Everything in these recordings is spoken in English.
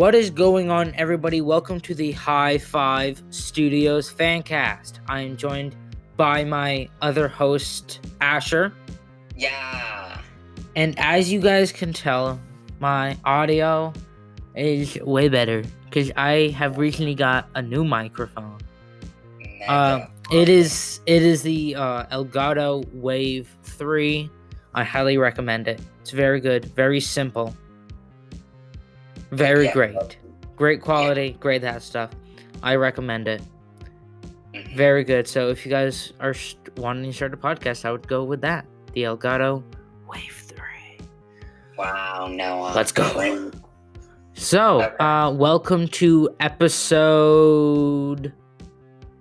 What is going on, everybody? Welcome to the Hi5 Studios Fancast. I am joined by my other host, Asher. Yeah. And as you guys can tell, my audio is way better because I have recently got a new microphone. It is the Elgato Wave 3. I highly recommend it. It's very good, very simple, very great. Great quality, great that stuff. I recommend it. Mhm. Very good. So if you guys are wanting to start a podcast, I would go with that. The Elgato Wave 3. Wow, no. Let's go. So, welcome to episode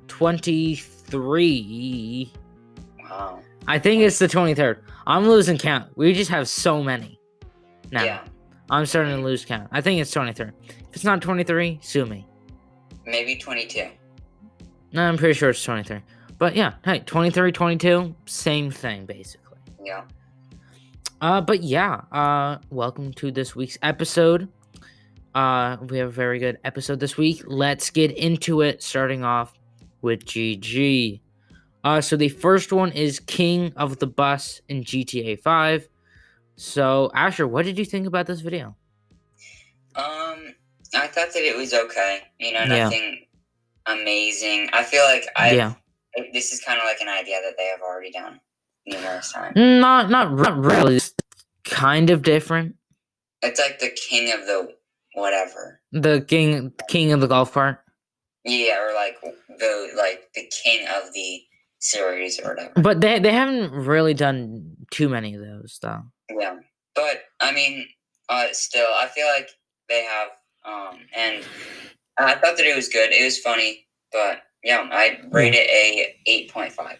23. Wow. I think it's the 23rd. I'm losing count. We just have so many now. Yeah. I'm starting to lose count. I think it's 23. If it's not 23, sue me. Maybe 22. No, I'm pretty sure it's 23. But yeah, hey, 23, 22, same thing, basically. Yeah. Welcome to this week's episode. We have a very good episode this week. Let's get into it, starting off with GG. So the first one is King of the Bus in GTA 5. So, Asher, what did you think about this video? I thought that it was okay. Nothing amazing. I feel like this is kind of like an idea that they have already done numerous times. Not really. It's kind of different. It's like the king of the whatever. The king of the golf cart. Yeah, or like the king of the series or whatever. But they haven't really done too many of those, though. Yeah, but I mean, still, I feel like they have. And I thought that it was good. It was funny, but yeah, I'd rate it a 8.5.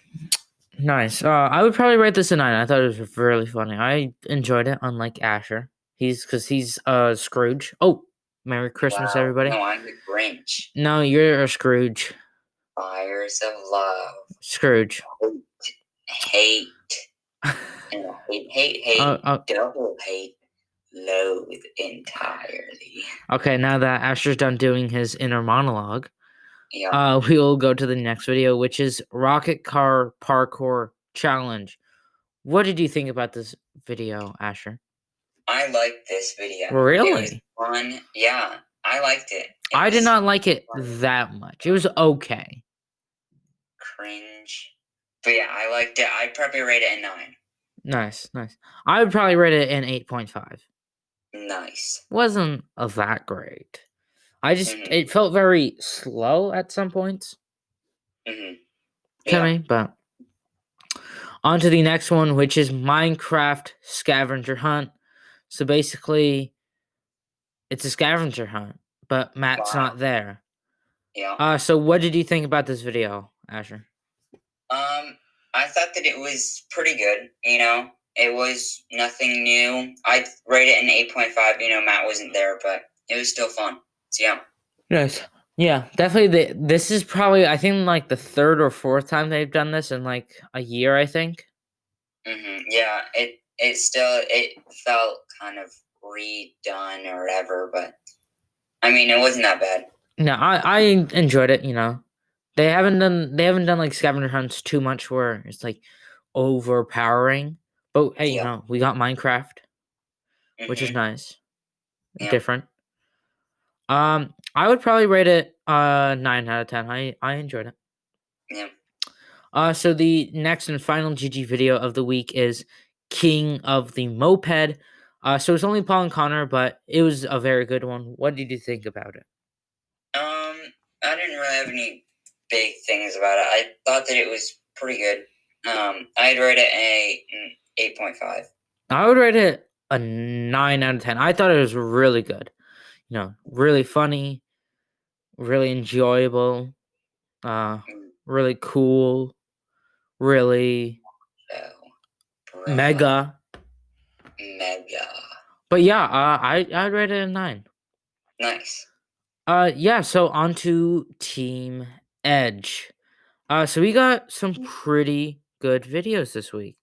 Nice. I would probably rate this a 9. I thought it was really funny. I enjoyed it, unlike Asher. He's Scrooge. Oh, Merry Christmas, everybody. No, I'm the Grinch. No, you're a Scrooge. Fires of love. Scrooge. Hate. Hate. Double hate. Loathe entirely. Okay, now that Asher's done doing his inner monologue, we will go to the next video, which is Rocket Car Parkour Challenge. What did you think about this video, Asher? I liked this video. Really? It was fun. Yeah, I liked it. I did not like it that much. It was okay. Cringe. But yeah, I liked it. I'd probably rate it a 9. Nice. I would probably rate it an 8.5. Nice. Wasn't that great. It felt very slow at some points. To me, but on to the next one, which is Minecraft Scavenger Hunt. So basically, it's a scavenger hunt, but Matt's not there. Yeah. So what did you think about this video, Asher? I thought that it was pretty good. It was nothing new. I'd rate it an 8.5. Matt wasn't there, but it was still fun. So yeah. Yes. Yeah, definitely. This is probably, I think, like the third or fourth time they've done this in like a year, I think. Yeah, it felt kind of redone or whatever, but I mean, it wasn't that bad. No, I enjoyed it. They haven't done like scavenger hunts too much where it's like overpowering. But hey, we got Minecraft, which is nice, different. I would probably rate it 9 out of 10. I enjoyed it. Yeah. So the next and final GG video of the week is King of the Moped. So it's only Paul and Connor, but it was a very good one. What did you think about it? I didn't really have any big things about it. I thought that it was pretty good. I'd rate it an 8.5. I would rate it a 9 out of 10. I thought it was really good. Really funny, really enjoyable, really cool, really mega. But yeah, I'd rate it a 9. Nice. So on to Team Edge. So we got some pretty good videos this week.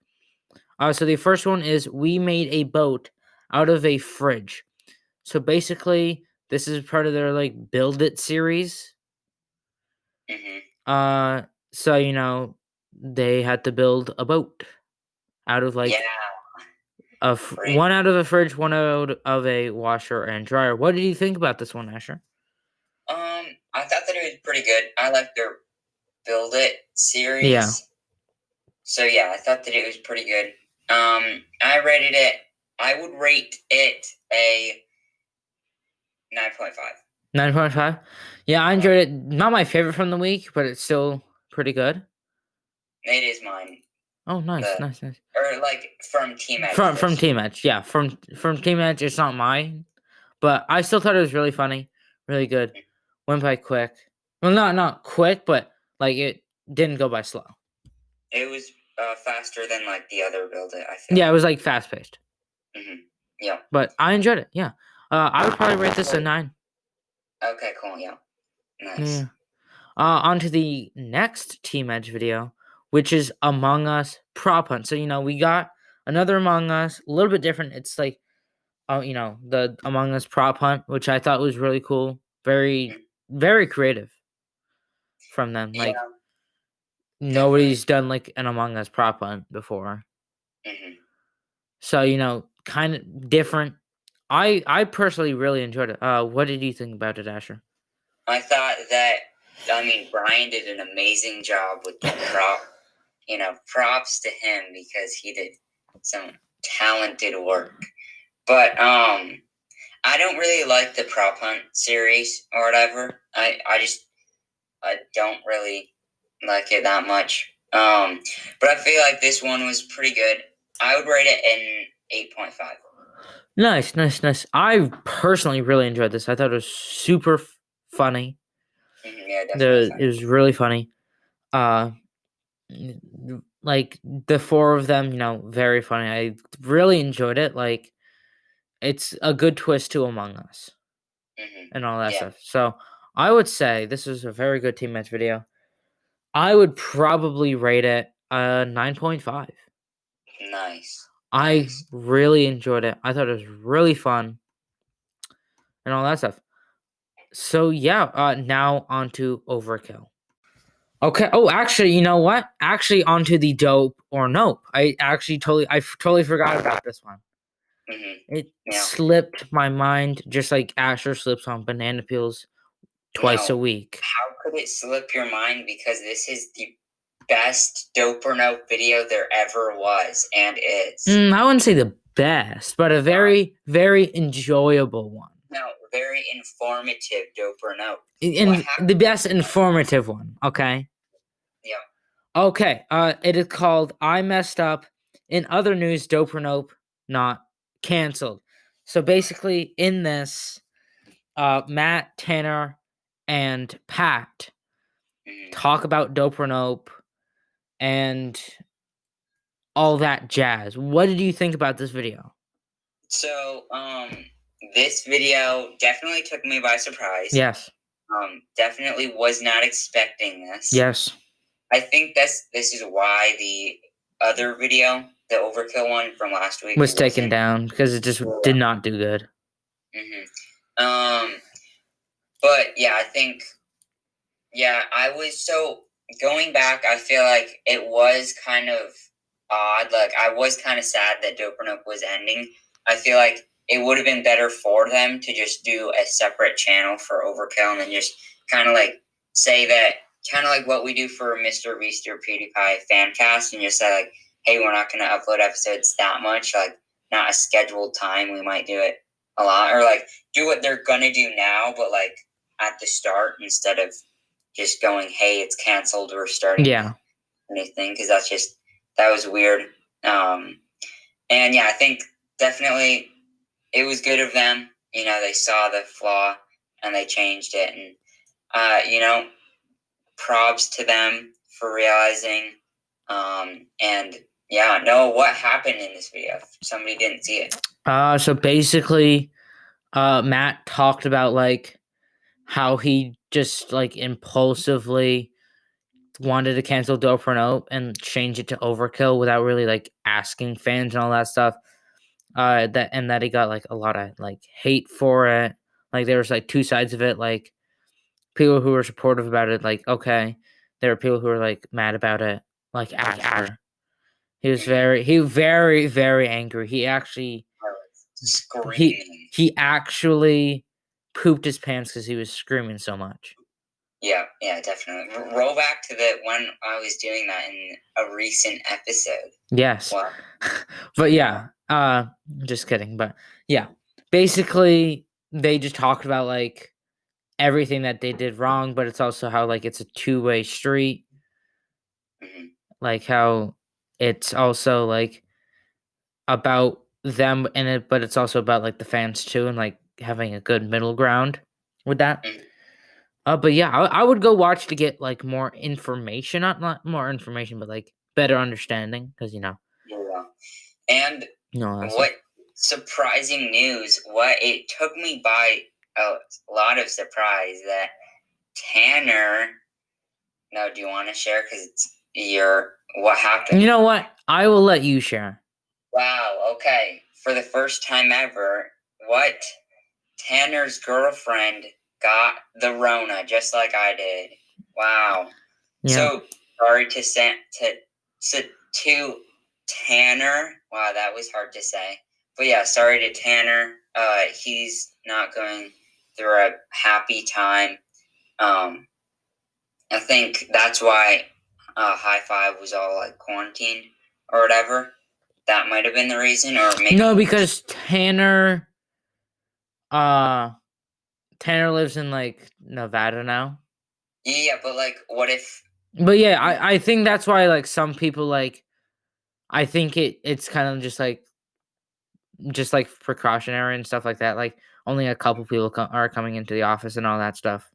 So the first one is we made a boat out of a fridge. So basically, this is part of their like Build It series. So you know they had to build a boat out of like one out of a fridge, one out of a washer and dryer. What did you think about this one, Asher? I thought that it was pretty good. I like their Build It series. Yeah. So yeah, I thought that it was pretty good. I would rate it a 9.5. 9.5? Yeah, I enjoyed it. Not my favorite from the week, but it's still pretty good. It is mine. Oh, nice. Or like from Team Edge. From Team Edge, yeah. From Team Edge, it's not mine. But I still thought it was really funny, really good. Went by quick. Well, not quick, but like it didn't go by slow. It was faster than like the other Build It, I feel. Yeah, it was like fast paced. Yeah. But I enjoyed it. Yeah. I would probably rate this a 9. Okay, cool. Yeah. Nice. Yeah. On to the next Team Edge video, which is Among Us prop hunt. So you know we got another Among Us, a little bit different. It's like, you know, the Among Us prop hunt, which I thought was really cool, very creative from them. Like nobody's done like an Among Us prop hunt before. So you know, kind of different. I personally really enjoyed it. What did you think about it, Asher? I thought that, Brian did an amazing job with the prop. You know, props to him because he did some talented work. But I don't really like the prop hunt series or whatever. I don't really like it that much. But I feel like this one was pretty good. I would rate it an 8.5. Nice. I personally really enjoyed this. I thought it was super funny. Yeah, definitely. It was really funny. Like the four of them, you know, very funny. I really enjoyed it. Like, it's a good twist to Among Us and all that stuff. So I would say this is a very good Team Match video. I would probably rate it a 9.5. Nice. I really enjoyed it. I thought it was really fun and all that stuff. So yeah, now on to Overkill. Okay. Oh, actually, you know what? Actually, onto the Dope or Nope. I totally forgot about this one. It slipped my mind, just like Asher slips on banana peels twice a week. How could it slip your mind? Because this is the best Dope or Nope video there ever was and is. I wouldn't say the best, but a very enjoyable one. No, very informative Dope or Nope. The best informative one. Okay. Yeah. Okay. It is called "I Messed Up." In other news, Dope or Nope not canceled. So basically, in this, Matt, Tanner, and Pat talk about Dope or Nope and all that jazz. What did you think about this video? So, this video definitely took me by surprise. Yes. Definitely was not expecting this. Yes. I think this is why the other video, the Overkill one from last week, was taken down because it just did not do good. But yeah, I think, I was going back. I feel like it was kind of odd. Like, I was kind of sad that Dope or Nope was ending. I feel like it would have been better for them to just do a separate channel for Overkill and then just kind of like say that, kind of like what we do for Mr. Beast or PewDiePie Fancast, and just say like, hey, we're not going to upload episodes that much, like not a scheduled time. We might do it a lot, or like do what they're going to do now, but like at the start instead of just going, hey, it's canceled, we're starting anything, because that was weird. And yeah, I think definitely it was good of them. You know, they saw the flaw and they changed it, and props to them for realizing. And yeah, Noah, what happened in this video? If somebody didn't see it. So basically, Matt talked about like how he just like impulsively wanted to cancel Dope or Nope and change it to Overkill without really like asking fans and all that stuff. That he got like a lot of like hate for it, Like there was like two sides of it. Like people who were supportive about it, like okay. There were people who were like mad about it, like after. He was very, very angry. He actually Screaming. he actually pooped his pants because he was screaming so much. Yeah, definitely. Roll back to when I was doing that in a recent episode. Yes. Wow. But yeah, just kidding. But yeah, basically they just talked about like everything that they did wrong, but it's also how like it's a two-way street. Mm-hmm. Like how it's also like about them in it, but it's also about like the fans too, and like having a good middle ground with that. Mm-hmm. But yeah, I would go watch to get like more information, not more information, but like better understanding, because Yeah. And what surprising news! What it took me by a lot of surprise that Tanner. No, do you want to share? Because it's what happened. You know what? I will let you share. Wow. Okay. For the first time ever, what Tanner's girlfriend got the Rona, just like I did. Wow. Yeah. So sorry to Tanner. Wow, that was hard to say. But yeah, sorry to Tanner. He's not going through a happy time. I think that's why Hi5 was all like quarantined or whatever. That might have been the reason, or maybe no, because Tanner lives in like Nevada now. Yeah, but like, what if? But yeah, I think that's why like some people like, I think it's kind of just like precautionary and stuff like that. Like only a couple people are coming into the office and all that stuff.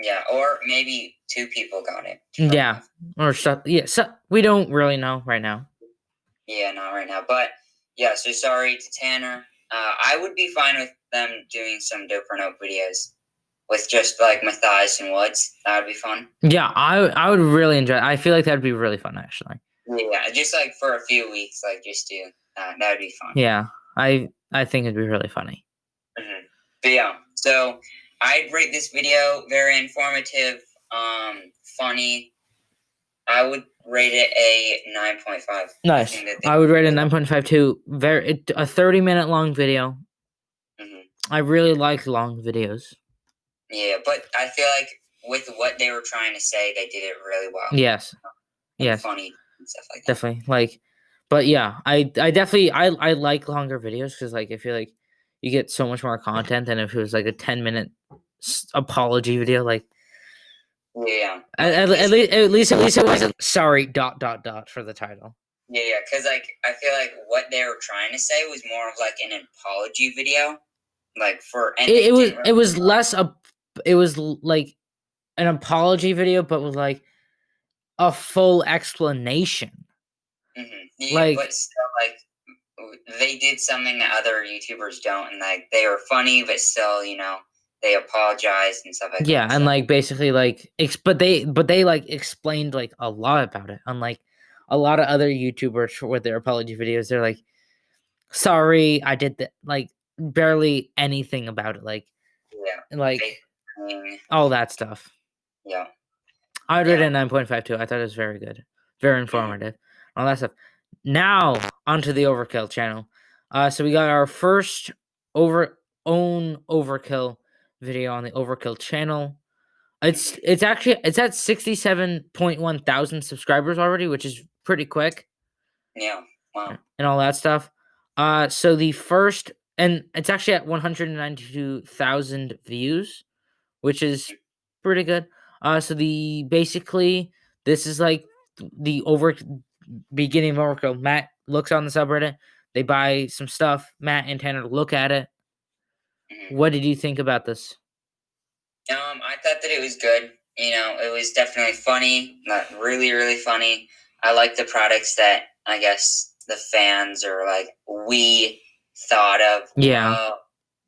Yeah, or maybe 2 people got it. Yeah, or stuff. Yeah, so we don't really know right now. Yeah, not right now. But yeah, so sorry to Tanner. I would be fine with them doing some Dope or Nope videos with just like Matthias and Woods. That would be fun. Yeah, I would really enjoy it. I feel like that'd be really fun actually. Yeah, just like for a few weeks, like just do that. That would be fun. Yeah, I think it'd be really funny. Mm-hmm. But yeah, so I'd rate this video very informative, funny. I would rate it a 9.5. Nice. I would rate it a 9.5 too. A 30-minute long video. Mm-hmm. I really like long videos. Yeah, but I feel like with what they were trying to say, they did it really well. Yes. Yes. Funny and stuff like that. Definitely. Like, but yeah, I definitely I like longer videos because like I feel like you get so much more content than if it was like a 10-minute apology video. Like, yeah, at least it wasn't sorry ... for the title. Yeah, because like I feel like what they were trying to say was more of like an apology video, like for it was less it was like an apology video, but with like a full explanation. Mm-hmm. Yeah, but still, like they did something that other YouTubers don't, and like they were funny, but still, they apologized and stuff like that. Yeah, and like basically like but they like explained like a lot about it. Unlike a lot of other YouTubers with their apology videos, they're like, sorry, I did that, like barely anything about it. Like all that stuff. Yeah. I would rate it a 9.5 too. I thought it was very good. Very informative. All that stuff. Now onto the Overkill channel. So we got our first own Overkill video on the Overkill channel. It's at 67.1 thousand subscribers already, which is pretty quick. Yeah. Wow. And all that stuff. So the first, and it's actually at 192,000 views, which is pretty good. So this is like the beginning of Overkill. Matt looks on the subreddit. They buy some stuff. Matt and Tanner look at it. What did you think about this? I thought that it was good. It was definitely funny. Not really, really funny. I like the products that I guess the fans or like we thought of. Yeah.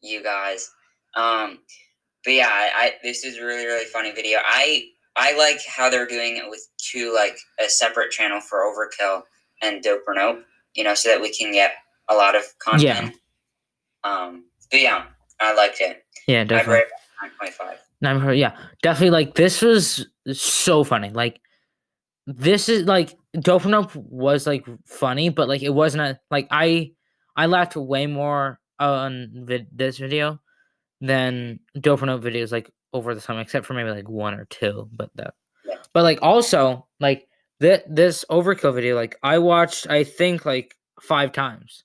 You guys. But yeah, this is a really, really funny video. I like how they're doing it with 2, like a separate channel for Overkill and Dope or Nope, so that we can get a lot of content. Yeah. But yeah, I liked it. Yeah, I'd definitely. rate it 9.5. Yeah, definitely. Like this was so funny. Like this is like Doping Up was like funny, but like it wasn't like I laughed way more on this video than Doping Up videos like over the time, except for maybe like one or two. Yeah. But like also like this Overkill video, like I watched I think like 5 times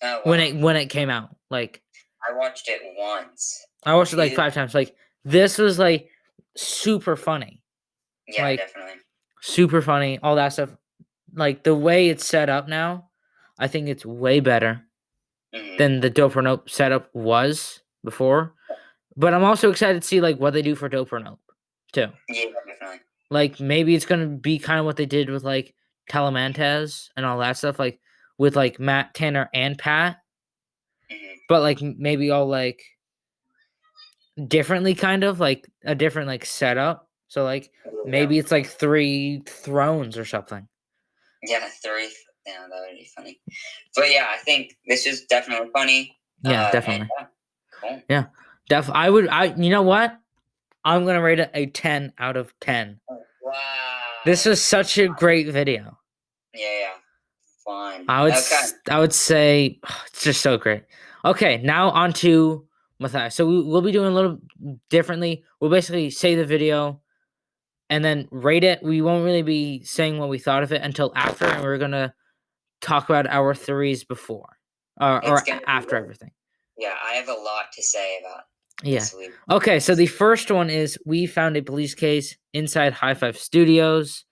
Oh, wow. when it came out. Like I watched it once. I watched it like Two. 5 times. Like this was like super funny. Yeah, Like definitely. super funny, all that stuff. Like the way it's set up now, I think it's way better than the Dope or Nope setup was before. But I'm also excited to see like what they do for Dope or Nope too. Yeah, definitely. Like maybe it's gonna be kind of what they did with like Telemantes and all that stuff, like with like Matt, Tanner, and Pat. But like maybe all like differently, kind of like a different like setup. So like maybe it's like 3 thrones or something. Yeah, 3. Yeah, that would be funny. But yeah, I think this is definitely funny. Yeah, definitely. And, cool. Yeah, you know what? I'm gonna rate it a 10 out of 10. Wow. This was such a great video. Yeah. Fun. I would say it's just so great. Okay, now on to Matthias. So we'll be doing a little differently. We'll basically say the video and then rate it. We won't really be saying what we thought of it until after, and we're gonna talk about our theories before or after everything. Yeah, I have a lot to say about. Yeah. Okay, so the first one is we found a police case inside Hi5 Studios.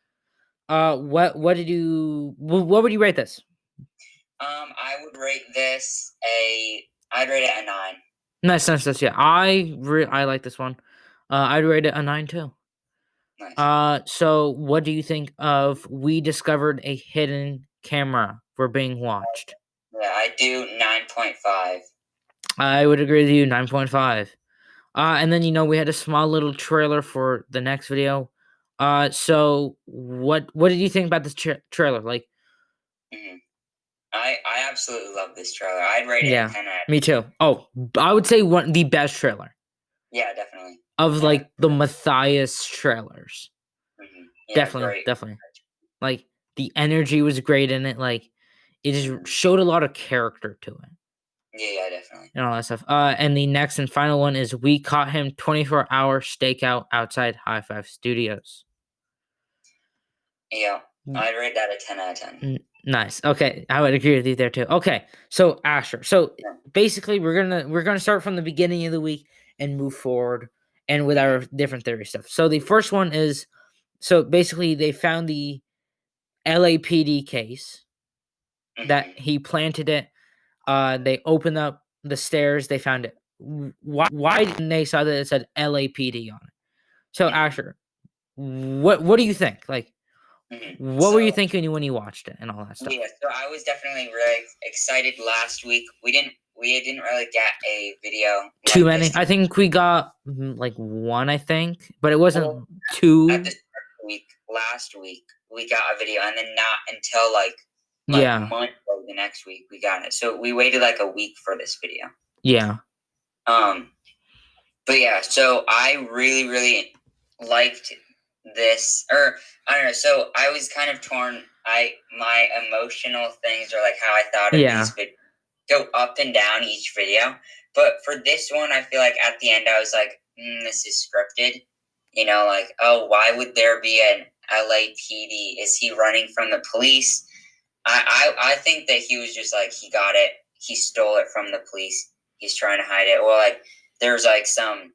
What would you rate this? I would rate this I'd rate it a 9. Nice. Yeah, I like this one. I'd rate it a 9 too. Nice. So what do you think of we discovered a hidden camera for being watched? Yeah, I do 9.5. I would agree with you, 9.5. And then we had a small little trailer for the next video. So what did you think about this trailer? Like, I absolutely love this trailer. I'd rate it a 10 out. Me too. Oh, I would say the best trailer. Yeah, definitely. Of like the Matthias trailers. Yeah, definitely. Like the energy was great in it. Like it just showed a lot of character to it. Yeah, definitely. And all that stuff. And the next and final one is we caught him 24-hour stakeout outside Hi5 Studios. Yeah, I'd rate that a 10 out of 10. Nice. Okay, I would agree with you there too. Okay, so Asher. So basically, we're gonna start from the beginning of the week and move forward, and with our different theory stuff. So the first one is, so basically, they found the LAPD case that he planted it. They opened up the stairs. They found it. Why didn't they saw that it said LAPD on it? So Asher, what do you think? Like, what were you thinking when you watched it and all that stuff? Yeah, so I was definitely really excited last week. We didn't really get a video. Too many. I think we got like one. I think, but it wasn't two. At the start of the week, last week we got a video, and then not until like Monday the next week we got it. So we waited like a week for this video. Yeah. But yeah, so I really liked this, or I don't know. So I was kind of torn. My emotional things are like how I thought of these videos go up and down each video. But for this one, I feel like at the end I was like, this is scripted. Like, oh, why would there be an LAPD? Is he running from the police? I think that he was just like, he got it. He stole it from the police. He's trying to hide it. Or like there's like some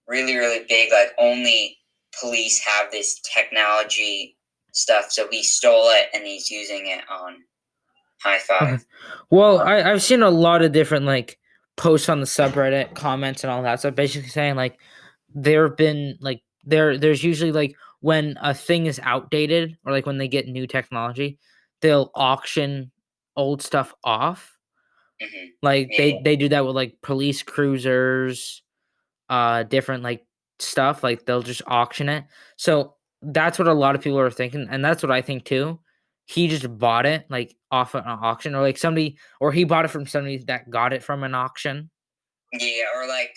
really big, like only police have this technology stuff. So he stole it and he's using it on Hi5. Okay. Well, I've seen a lot of different like posts on the subreddit, comments and all that stuff, basically saying like there have been like there's usually like when a thing is outdated or like when they get new technology, they'll auction old stuff off. Like they do that with like police cruisers, different like stuff. Like they'll just auction it. So that's what a lot of people are thinking, and that's what I think too. He just bought it like off an auction, or like somebody, or he bought it from somebody that got it from an auction. Yeah, or like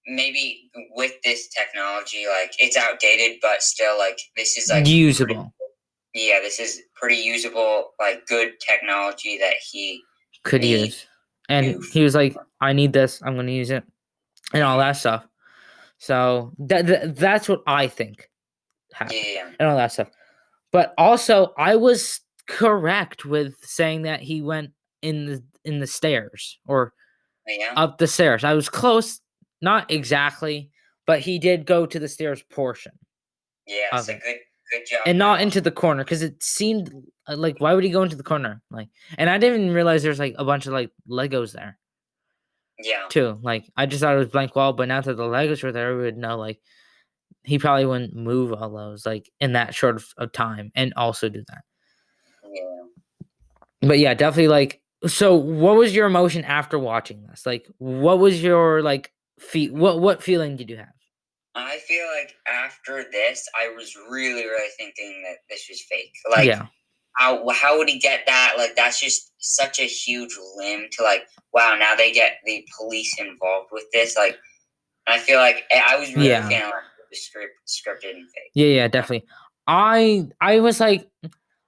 maybe with this technology, like it's outdated, but still, like this is like usable. This is pretty usable, like good technology that he Could use. And he was like, I need this, I'm gonna use it, and all that stuff. So that's what I think happened. Yeah. And all that stuff. But also I was correct with saying that he went in the stairs or Yeah. up the stairs. I was close, not exactly, but he did go to the stairs portion. Yeah, of so it. good job. And not into the corner, because it seemed like, why would he go into the corner? Like, and I didn't even realize there's like a bunch of like Legos there Yeah. too. Like, I just thought it was blank wall, but now that the Legos were there, we would know like he probably wouldn't move all those like in that short of time and also do that. Yeah. But yeah, definitely like. So, what was your emotion after watching this? Like, what was your like what feeling did you have? I feel like after this, I was really thinking that this was fake. Like, Yeah. How would he get that? Like, that's just such a huge limb to like. Wow, now they get the police involved with this. Like, I feel like I was really feeling like it was scripted and fake. Yeah, definitely. I was like,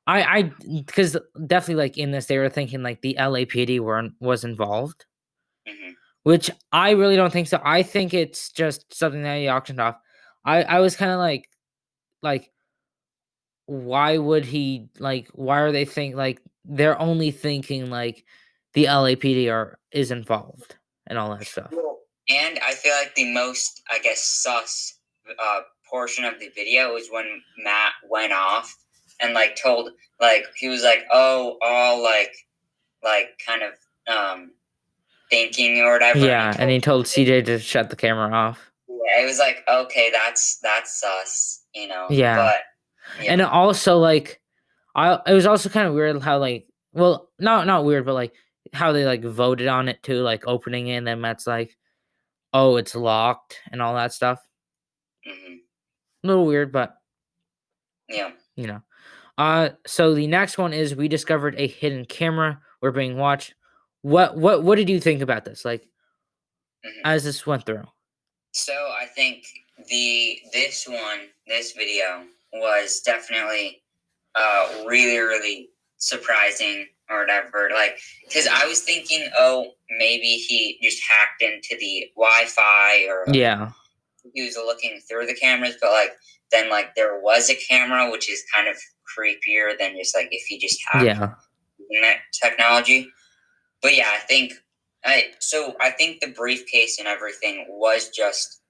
I because definitely like in this they were thinking like the LAPD was involved, which I really don't think so. I think it's just something that he auctioned off. I was kind of like why would he like why are they think like they're only thinking like the LAPD is involved and all that stuff. Well, and I feel like the most, I guess, sus portion of the video was when Matt went off and like told, like he was like, "Oh, all like kind of thinking or whatever." Yeah, and he told CJ to shut the camera off. Yeah, it was like, okay, that's sus, you know. Yeah, but yeah. And also like, it was also kind of weird how like, well, not weird, but like how they like voted on it too, like opening it, and then Matt's like, oh, it's locked and all that stuff. A little weird, but yeah. you know. So the next one is we discovered a hidden camera. We're being watched. What did you think about this? Like, as this went through. So I think this video was definitely really surprising or whatever. Like, because I was thinking, oh, maybe he just hacked into the Wi-Fi or Yeah. he was looking through the cameras, but like then like there was a camera, which is kind of creepier than just like if he just hacked that technology. But yeah, I think the briefcase and everything was just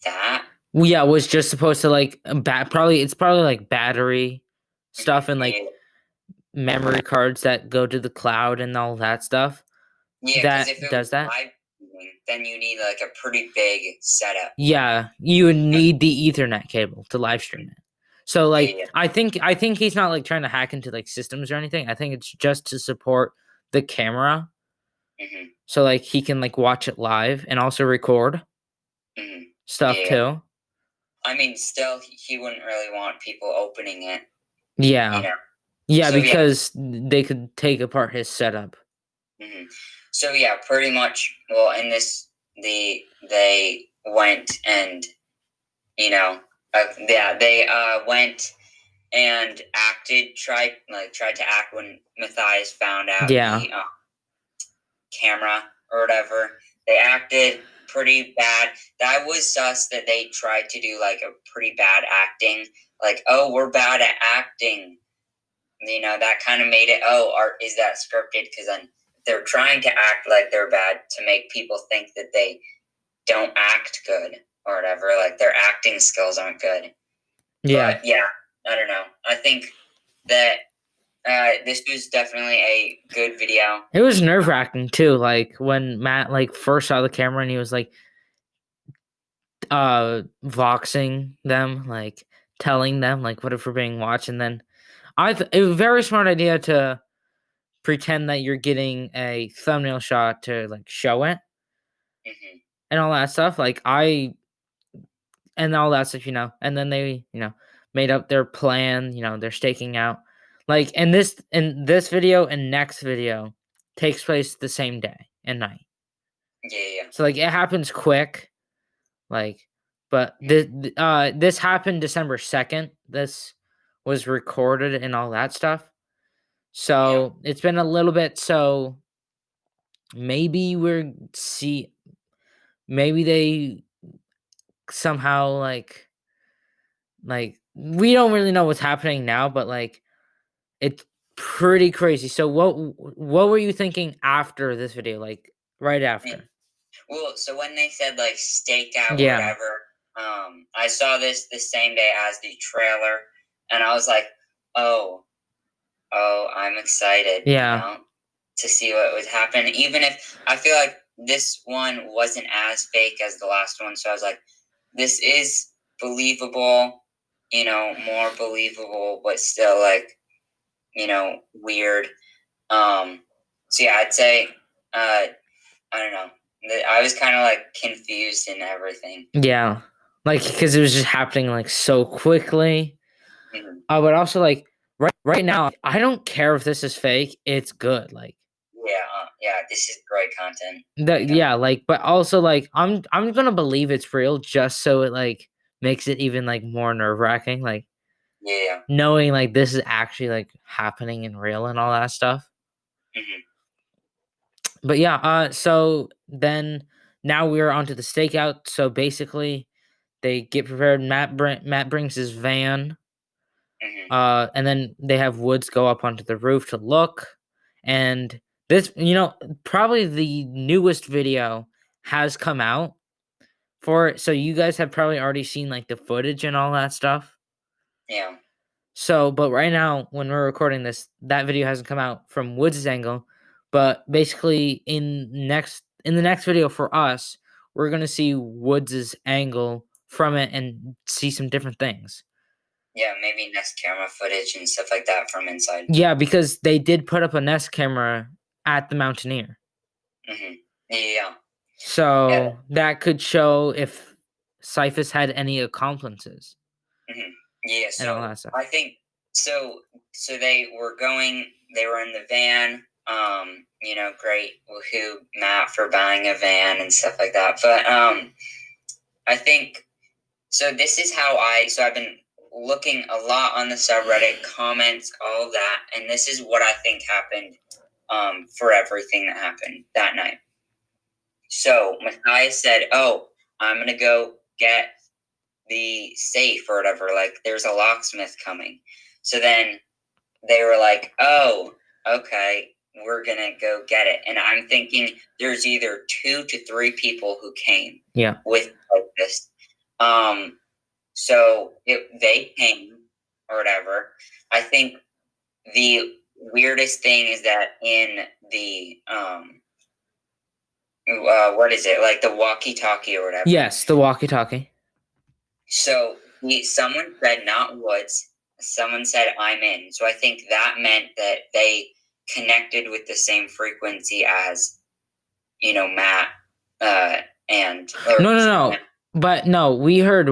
that. Well, yeah, it was just supposed to like it's probably like battery stuff and like memory cards that go to the cloud and all that stuff. Yeah, that if it does that. Then you need like a pretty big setup. Yeah, you would need the Ethernet cable to live stream it. So like, I think he's not like trying to hack into like systems or anything. I think it's just to support the camera. So like he can like watch it live and also record stuff too. I mean, still, he wouldn't really want people opening it. Yeah. You know? Yeah, so, because they could take apart his setup. So yeah, pretty much. Well, in this, they went and they went and tried to act when Matthias found out the camera or whatever. They acted pretty bad. That was sus that they tried to do like a pretty bad acting. Like, oh, we're bad at acting. That kind of made it, is that scripted? Because then they're trying to act like they're bad to make people think that they don't act good or whatever. Like their acting skills aren't good. Yeah. But yeah, I don't know. I think that this was definitely a good video. It was nerve-wracking too, like when Matt like first saw the camera and he was like voxing them, like telling them like what if we're being watched, and then it was a very smart idea to pretend that you're getting a thumbnail shot to like show it and all that stuff. Like and all that stuff, and then they, made up their plan, they're staking out. Like, and this video and next video takes place the same day and night. Yeah. So like it happens quick. Like, but this happened December 2nd. This was recorded and all that stuff. So it's been a little bit. So maybe maybe they somehow like we don't really know what's happening now, but like it's pretty crazy. So what were you thinking after this video? Like right after? Well, so when they said like stakeout or Yeah. whatever, I saw this the same day as the trailer, and I was like, oh, I'm excited, Yeah. to see what would happen. Even if I feel like this one wasn't as fake as the last one, so I was like, this is believable, more believable, but still like, weird. So yeah, I'd say, I don't know. I was kind of like confused and everything. Yeah. Like because it was just happening like so quickly. Mhm. But also like right now, I don't care if this is fake. It's good. Like Yeah, this is great content. yeah, like but also like I'm gonna believe it's real just so it like makes it even like more nerve wracking. Like Yeah. knowing like this is actually like happening in real and all that stuff. Hmm. But yeah, so then now we're onto the stakeout. So basically they get prepared. Matt brings his van. Hmm. And then they have Woods go up onto the roof to look. And this, probably the newest video has come out for it. So you guys have probably already seen like the footage and all that stuff. Yeah. So, but right now, when we're recording this, that video hasn't come out from Woods' angle. But basically, in the next video for us, we're gonna see Woods' angle from it and see some different things. Yeah, maybe next camera footage and stuff like that from inside. Yeah, because they did put up a Nest camera at the Mountaineer. Hmm. Yeah. Yeah. So that could show if Cyphus had any accomplices Hmm. Yeah. and all So that stuff. I think so. So they were going. They were in the van. Great. Woohoo, Matt, for buying a van and stuff like that. But I think so. This is how So I've been looking a lot on the subreddit comments, all of that, and this is what I think happened. For everything that happened that night. So Matthias said, "Oh, I'm gonna go get the safe or whatever. Like, there's a locksmith coming." So then they were like, "Oh, okay, we're gonna go get it." And I'm thinking there's either 2 to 3 people who came. Yeah. With this. So they came or whatever. I think the weirdest thing is that in the what is it, like the walkie-talkie or whatever? Yes, the walkie-talkie. So someone said not Woods. Someone said I'm in. So I think that meant that they connected with the same frequency as Matt and No. But no, we heard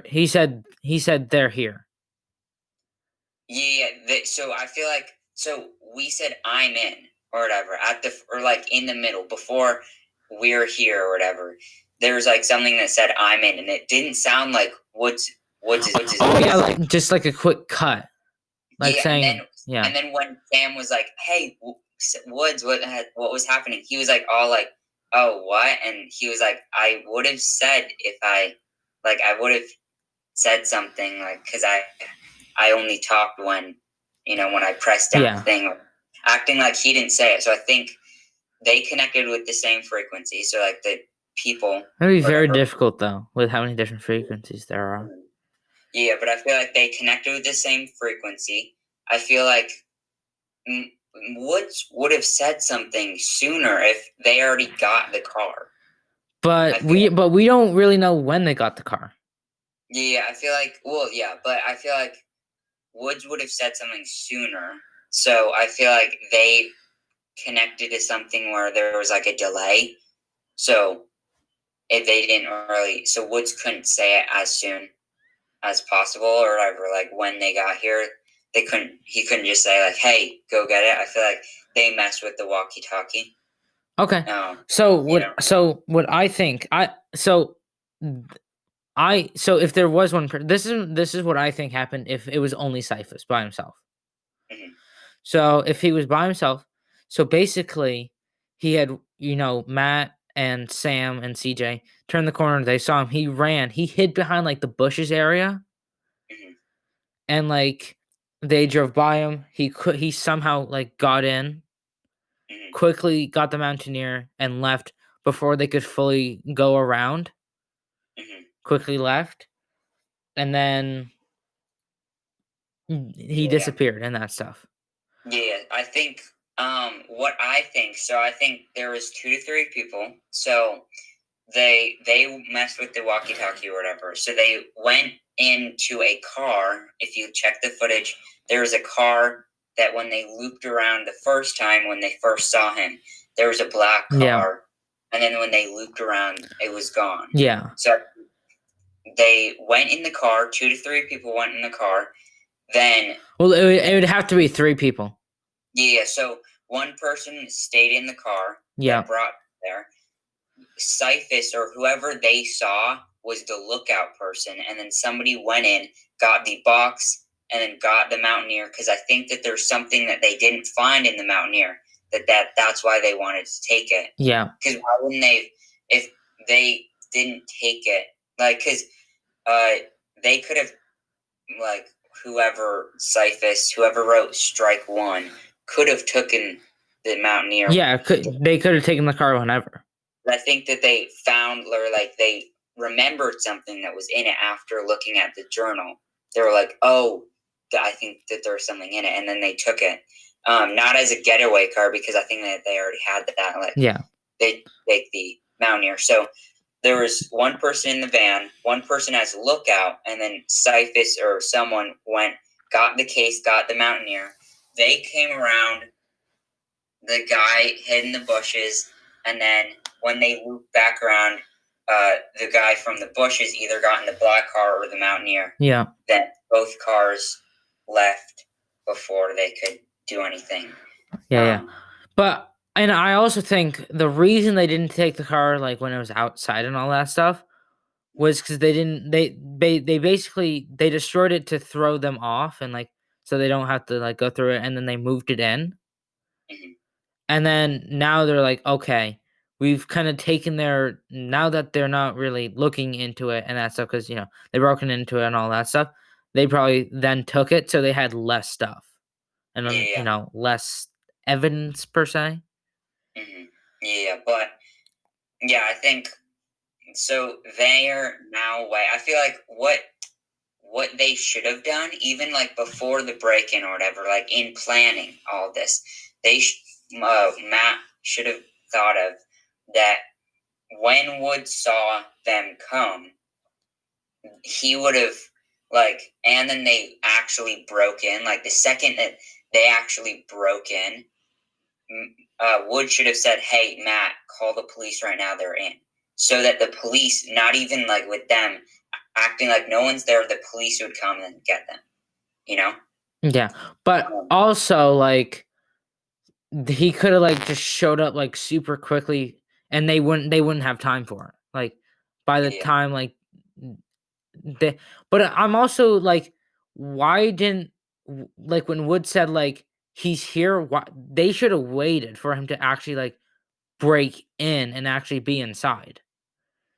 he said they're here. Yeah. So I feel like we said I'm in or whatever or like in the middle before we're here or whatever. There's like something that said I'm in, and it didn't sound like Woods. Oh yeah, like just like a quick cut, like Yeah, saying yeah. and then when Sam was like, "Hey, Woods, what was happening?" He was like, all like, "Oh, what?" And he was like, "I would have said if I would have said something like because I only talked when I pressed down the thing, acting like he didn't say it." So I think they connected with the same frequency. So like the people. It'd be very difficult though, with how many different frequencies there are. Yeah, but I feel like they connected with the same frequency. I feel like Woods would have said something sooner if they already got the car. But we don't really know when they got the car. Yeah, I feel like but I feel like Woods would have said something sooner. So I feel like they connected to something where there was like a delay. So if they didn't really, so Woods couldn't say it as soon as possible or whatever. Like when they got here, he couldn't just say like, "Hey, go get it." I feel like they messed with the walkie-talkie. Okay. So what I think if there was one this is what I think happened if it was only Cyphus by himself. Mhm. So if he was by himself, so basically he had, Matt and Sam and CJ turned the corner, they saw him, he ran, he hid behind like the bushes area, Mhm. and like they drove by him. He somehow like got in, Mhm. quickly got the Mountaineer and left before they could fully go around. Mhm. Quickly left, and then he Yeah. disappeared and that stuff. Yeah, I think what I think, so I think there was 2 to 3 people. So they messed with the walkie-talkie or whatever. So they went into a car. If you check the footage, there was a car that when they looped around the first time when they first saw him, there was a black car. Yeah. And then when they looped around, it was gone. Yeah. So they went in the car, 2 to 3 people went in the car. Then it would have to be 3 people. Yeah, so one person stayed in the car Yeah. that brought there. Cyphus or whoever they saw was the lookout person, and then somebody went in, got the box, and then got the Mountaineer, because I think that there's something that they didn't find in the Mountaineer that's why they wanted to take it. Yeah. Because why wouldn't they, if they didn't take it, like, because they could have, like, whoever wrote Strike One, could have taken the Mountaineer. Yeah, they could have taken the car whenever. I think that they found, or like they remembered something that was in it after looking at the journal. They were like, "Oh, I think that there's something in it," and then they took it. Not as a getaway car, because I think that they already had that. Like, yeah, they take the Mountaineer. So there was one person in the van, one person as a lookout, and then Cyphus or someone went, got the case, got the Mountaineer. They came around, the guy hid in the bushes, and then when they looped back around, the guy from the bushes either got in the black car or the Mountaineer. Yeah. Then both cars left before they could do anything. Yeah. But, and I also think the reason they didn't take the car, like, when it was outside and all that stuff, was because they basically, they destroyed it to throw them off, and, like, so they don't have to, like, go through it, and then they moved it in. Mhm. And then now they're like, okay, we've kind of taken now that they're not really looking into it and that stuff, because, they broken into it and all that stuff, they probably then took it, so they had less stuff and then, Yeah. less evidence per se. Mm-hmm. Yeah, but yeah, I think so. They're now away. I feel like what they should have done, even like before the break-in or whatever, like in planning all this, Matt should have thought of that when Wood saw them come, he would have, like, and then they actually broke in. Like, the second that they actually broke in, Wood should have said, "Hey, Matt, call the police right now. They're in." So that the police, not even like with them acting like no one's there, the police would come and get them. Yeah, but also, like, he could have, like, just showed up, like, super quickly, and they wouldn't have time for it. Like, by the time, like, but I'm also like, why didn't, like, when Wood said, like, he's here, why they should have waited for him to actually, like, break in and actually be inside.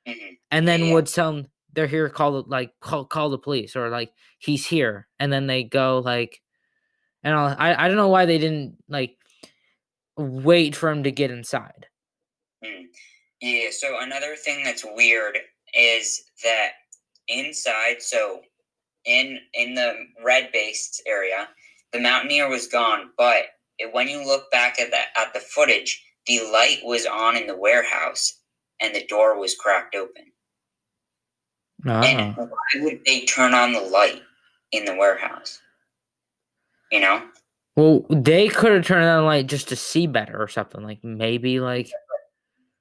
Mm-hmm. And then Wood tell them they're here, call the police, or like, he's here, and then they go, like, and I don't know why they didn't, like, wait for him to get inside. Yeah, so another thing that's weird is that inside, so in the red base area, the Mountaineer was gone, but when you look back at the footage, the light was on in the warehouse and the door was cracked open. And why would they turn on the light in the warehouse? Well, they could have turned on the light just to see better or something. Like, maybe, like.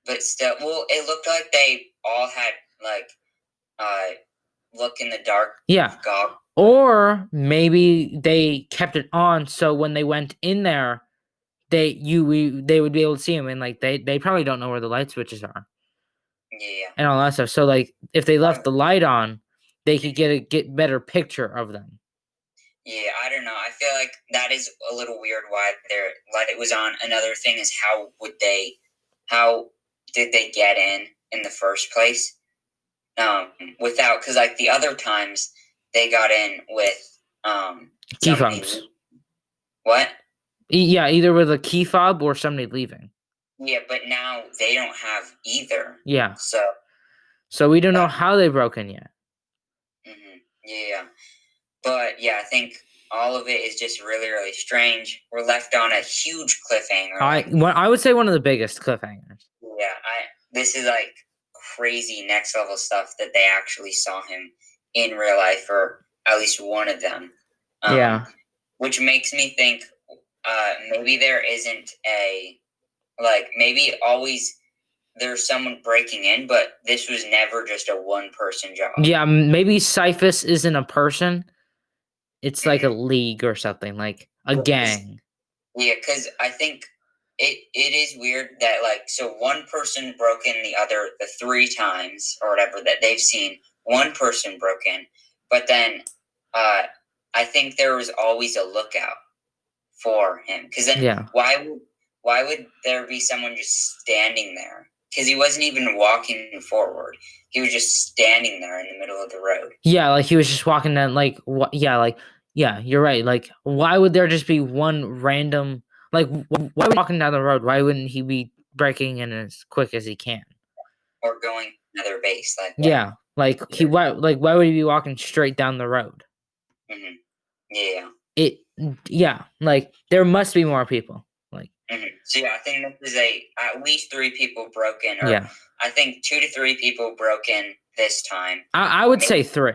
But still, well, it looked like they all had, like, look in the dark. Yeah. Or maybe they kept it on, so when they went in there, they would be able to see him, and like they probably don't know where the light switches are Yeah. and all that stuff. So like if they left Um, the light on, they could get better picture of them. yeah, I don't know. I feel like that is a little weird why it was on. Another thing is how did they get in the first place? Without, because like the other times they got in with Key somebody. fobs. What? Yeah, either with a key fob or somebody leaving. Yeah, but now they don't have either. Yeah. So we don't know how they broke in yet. Yeah. But yeah, I think all of it is just really, really strange. We're left on a huge cliffhanger. I would say one of the biggest cliffhangers. Yeah, this is like crazy next level stuff that they actually saw him in real life, or at least one of them. Yeah. Which makes me think maybe there isn't maybe always there's someone breaking in, but this was never just a one-person job. Yeah, maybe Hi5 isn't a person. It's like a league or something, like a gang. Yeah, because I think it is weird that so one person broke in the 3 times or whatever that they've seen. One person broke in, but then I think there was always a lookout for him. Because then why would there be someone just standing there? Because he wasn't even walking forward; he was just standing there in the middle of the road. Yeah, like he was just walking down. Yeah, you're right. Like, why would there just be one random? Like, why walking down the road? Why wouldn't he be breaking in as quick as he can? Or going to another base, yeah, like why would he be walking straight down the road? Yeah. Like there must be more people. So yeah, I think this is at least 3 people broke in. Yeah. I think 2 to 3 people broke in this time. I would say 3.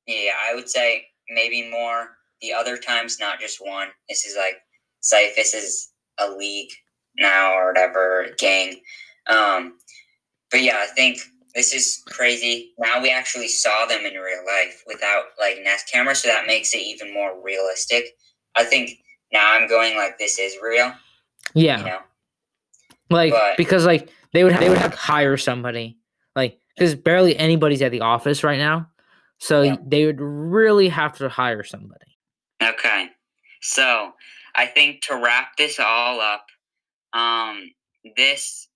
Yeah, I would say maybe more. The other times, not just one. This is Hi5 is a league now or whatever, gang. But yeah, I think this is crazy. Now we actually saw them in real life without Nest cameras, so that makes it even more realistic. I think now I'm going this is real. Yeah. Because they would have to hire somebody, because barely anybody's at the office right now, so they would really have to hire somebody. Okay, so I think to wrap this all up, this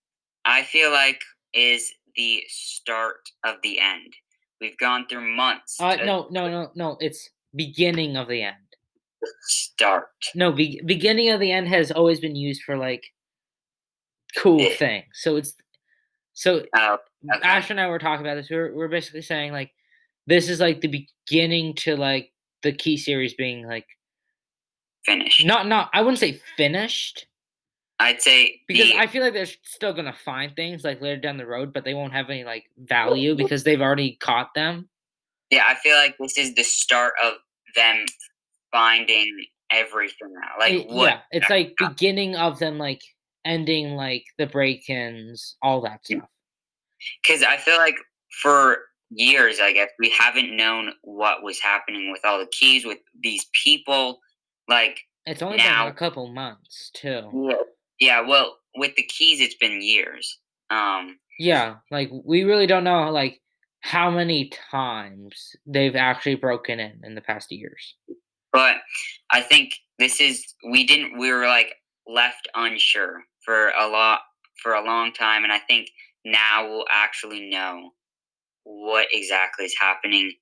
I feel like is the start of the end. We've gone through months. No. It's beginning of the end. Start. No, beginning of the end has always been used for cool thing. So it's okay. Ash and I were talking about this. We're basically saying this is the beginning to the key series being finished. Not I wouldn't say finished. I'd say because I feel like they're still gonna find things later down the road, but they won't have any value because they've already caught them. Yeah, I feel like this is the start of them finding everything now. Yeah, it's beginning of them ending the break-ins, all that stuff. Because I feel like for years, I guess, we haven't known what was happening with all the keys, with these people. It's only been a couple months, too. Yeah, well, with the keys, it's been years. Yeah, we really don't know, how many times they've actually broken in the past years. But I think we were left unsure for a long time, and I think now we'll actually know what exactly is happening.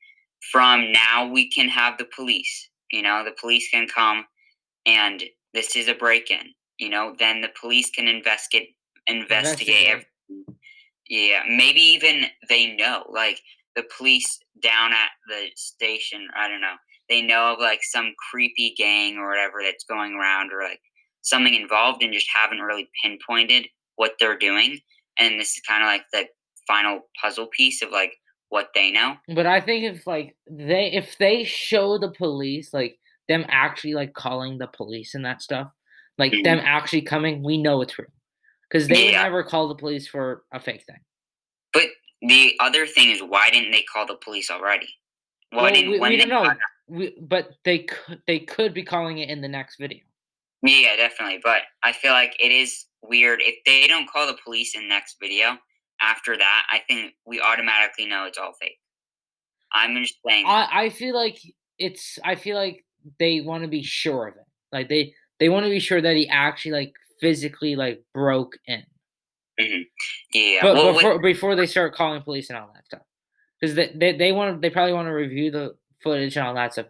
From now, we can have the police. The police can come, and this is a break-in. Then the police can investigate everything. Yeah, maybe even they know, the police down at the station. I don't know. They know of some creepy gang or whatever that's going around, or something involved, and just haven't really pinpointed what they're doing. And this is kind of the final puzzle piece of what they know. But I think if they show the police them actually calling the police and that stuff, them actually coming, we know it's real, because they would never call the police for a fake thing. But the other thing is, why didn't they call the police already? We don't know. But they could be calling it in the next video. Yeah, definitely. But I feel like it is weird if they don't call the police in next video. After that, I think we automatically know it's all fake. I'm just saying. I feel like they want to be sure of it. Like they want to be sure that he actually like physically like broke in. Mhm. Yeah. But Well, before they start calling police and all that stuff, because they probably want to review the footage and all that stuff.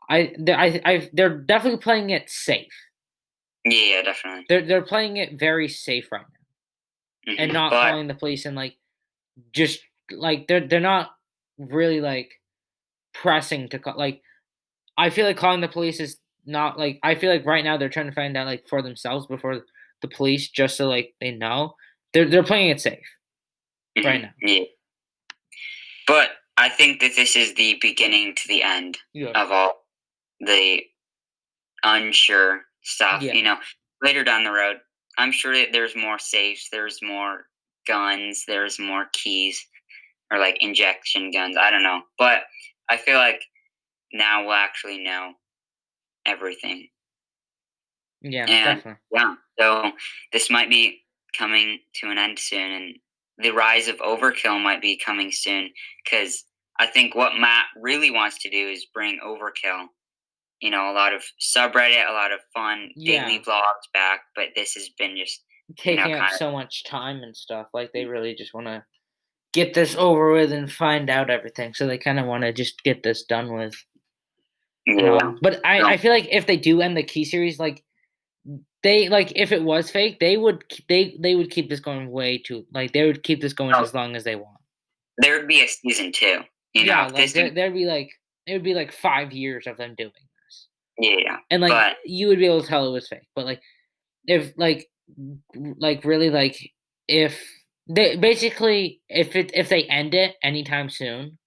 They're definitely playing it safe. yeah, definitely. They're playing it very safe right now, and not But calling the police and like just like they're not really like pressing to call. Like I feel like calling the police is not like I feel like right now they're trying to find out like for themselves before the police, just so like they know they're playing it safe right now. yeah. But I think that this is the beginning to the end Yeah. of all the unsure stuff. Yeah. Later down the road, I'm sure that there's more safes, there's more guns, there's more keys, or like injection guns. I don't know. But I feel like now we'll actually know everything. Yeah, And definitely. yeah, so this might be coming to an end soon, and the rise of overkill might be coming soon. Because I think what Matt really wants to do is bring overkill. A lot of subreddit, a lot of fun daily Yeah. vlogs back, but this has been just Taking up kind of so much time and stuff. Like they really just want to get this over with and find out everything. So they kind of want to just get this done with. yeah. But I feel like if they do end the key series, like they like if it was fake, they would keep this going way too like they would keep this going Oh, as long as they want. there would be a season 2. Yeah, If like this thing, there'd be like it would be like 5 years of them doing this, yeah, and like but you would be able to tell it was fake. But like if really like if they basically if they end it anytime soon,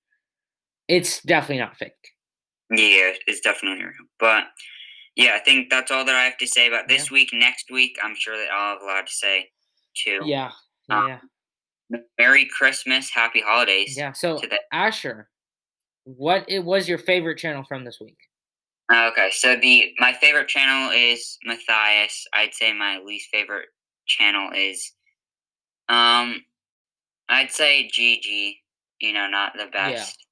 it's definitely not fake. yeah, it's definitely real. But yeah, I think that's all that I have to say about Yeah. this week. Next week, I'm sure that I'll have a lot to say too. Yeah. Um, Yeah. Merry Christmas, Happy Holidays Yeah. So to the. Asher, what it was your favorite channel from this week? Okay, so my favorite channel is Matthias. I'd say my least favorite channel is I'd say GG. Not the Yeah. best,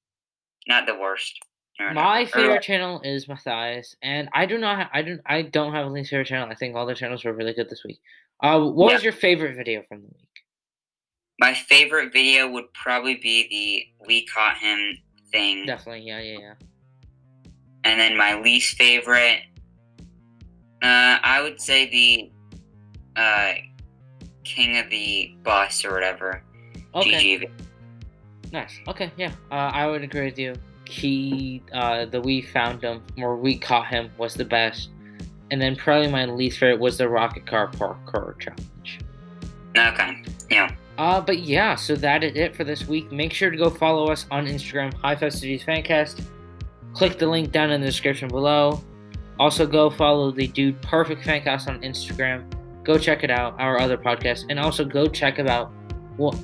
not the worst. My favorite channel is Matthias, and I don't have a least favorite channel. I think all the channels were really good this week. What was your favorite video from the week? My favorite video would probably be the "We Caught Him" thing. Definitely, yeah. And then my least favorite, I would say the King of the Bus or whatever. Okay. GG. Nice. Okay, yeah. I would agree with you. The We Found Him or We Caught Him was the best. And then probably my least favorite was the Rocket Car Parkour Challenge. Okay, yeah. But yeah, so that is it for this week. Make sure to go follow us on Instagram, Hi5 Studios Fancast. Click the link down in the description below. Also, go follow the Dude Perfect Fancast on Instagram. Go check it out, our other podcast. And also go check about What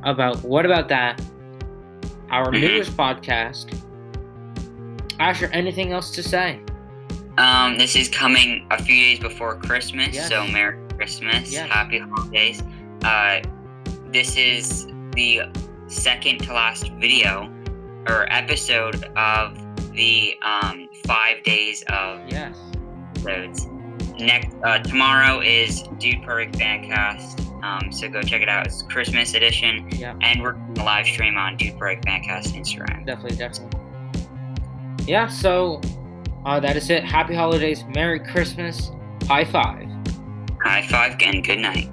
About That, our newest podcast. Asher, anything else to say? This is coming a few days before Christmas, Yes. so Merry Christmas, Yes. Happy Holidays. This is the second to last video or episode of the 5 days of episodes. Tomorrow is Dude Perfect Fancast, so go check it out. It's Christmas edition, and we're doing a live stream on Dude Perfect Fancast Instagram. Definitely. Yeah, so that is it. Happy holidays, Merry Christmas, Hi5. Hi5 and good night.